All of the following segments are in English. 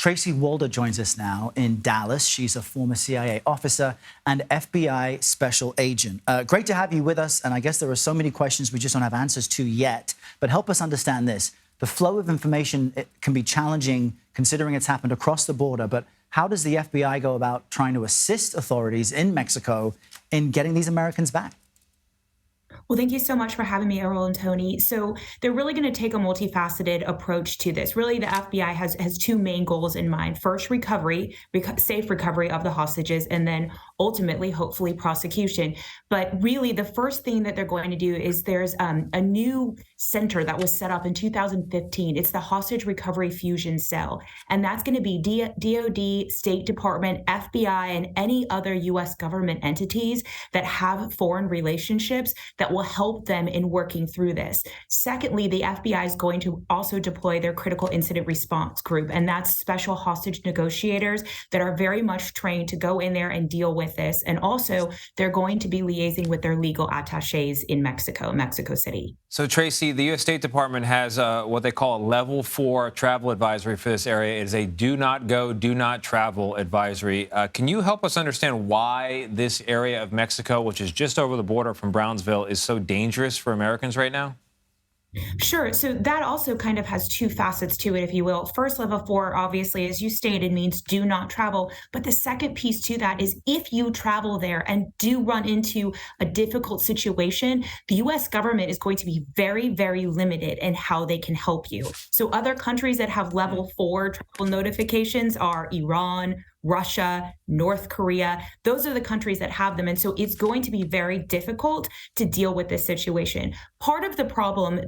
Tracy Walder joins us now in Dallas. She's a former CIA officer and FBI special agent. Great to have you with us. And I guess there are so many questions we just don't have answers to yet. But help us understand this. The flow of information can be challenging considering it's happened across the border. But how does the FBI go about trying to assist authorities in Mexico in getting these Americans back? Well, thank you so much for having me, Errol and Tony. So they're really going to take a multifaceted approach to this. Really, the FBI has two main goals in mind. First, recovery, safe recovery of the hostages, and then ultimately, hopefully, prosecution. But really, the first thing that they're going to do is there's a new center that was set up in 2015. It's the Hostage Recovery Fusion Cell. And that's going to be DOD, State Department, FBI, and any other U.S. government entities that have foreign relationships that will help them in working through this. Secondly, the FBI is going to also deploy their critical incident response group, and that's special hostage negotiators that are very much trained to go in there and deal with this. And also, they're going to be liaising with their legal attaches in Mexico City. So, Tracy, the U.S. State Department has what they call a level 4 travel advisory for this area. It is a do not go, do not travel advisory. Can you help us understand why this area of Mexico, which is just over the border from Brownsville, is so dangerous for Americans right now? Sure. So that also kind of has two facets to it, if you will. First, level 4, obviously, as you stated, means do not travel. But the second piece to that is if you travel there and do run into a difficult situation, the U.S. government is going to be very, very limited in how they can help you. So other countries that have level 4 travel notifications are Iran, Russia, North Korea. Those are the countries that have them. And so it's going to be very difficult to deal with this situation. Part of the problem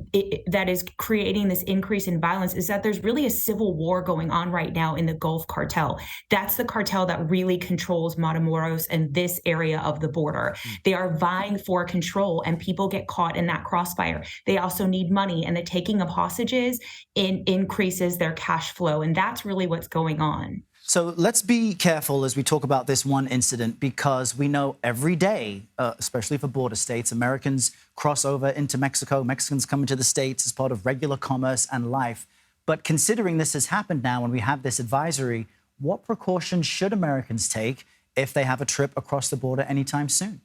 that is creating this increase in violence is that there's really a civil war going on right now in the Gulf cartel. That's the cartel that really controls Matamoros and this area of the border. They are vying for control and people get caught in that crossfire. They also need money, and the taking of hostages increases their cash flow. And that's really what's going on. So let's be careful as we talk about this one incident, because we know every day, especially for border states, Americans cross over into Mexico. Mexicans come into the States as part of regular commerce and life. But considering this has happened now and we have this advisory, what precautions should Americans take if they have a trip across the border anytime soon?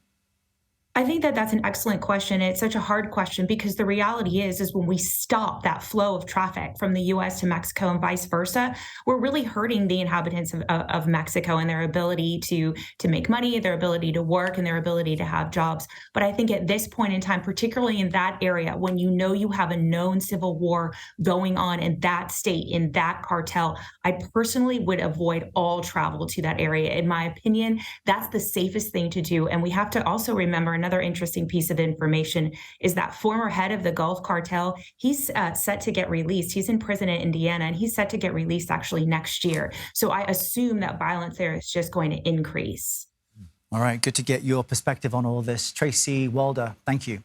I think that that's an excellent question. It's such a hard question because the reality is when we stop that flow of traffic from the U.S. to Mexico and vice versa, we're really hurting the inhabitants of Mexico and their ability to make money, their ability to work, and their ability to have jobs. But I think at this point in time, particularly in that area, when you know you have a known civil war going on in that state, in that cartel, I personally would avoid all travel to that area. In my opinion, that's the safest thing to do. And we have to also remember another interesting piece of information is that former head of the Gulf cartel, he's set to get released. He's in prison in Indiana, and he's set to get released actually next year. So I assume that violence there is just going to increase. All right, good to get your perspective on all this. Tracy Walder, thank you.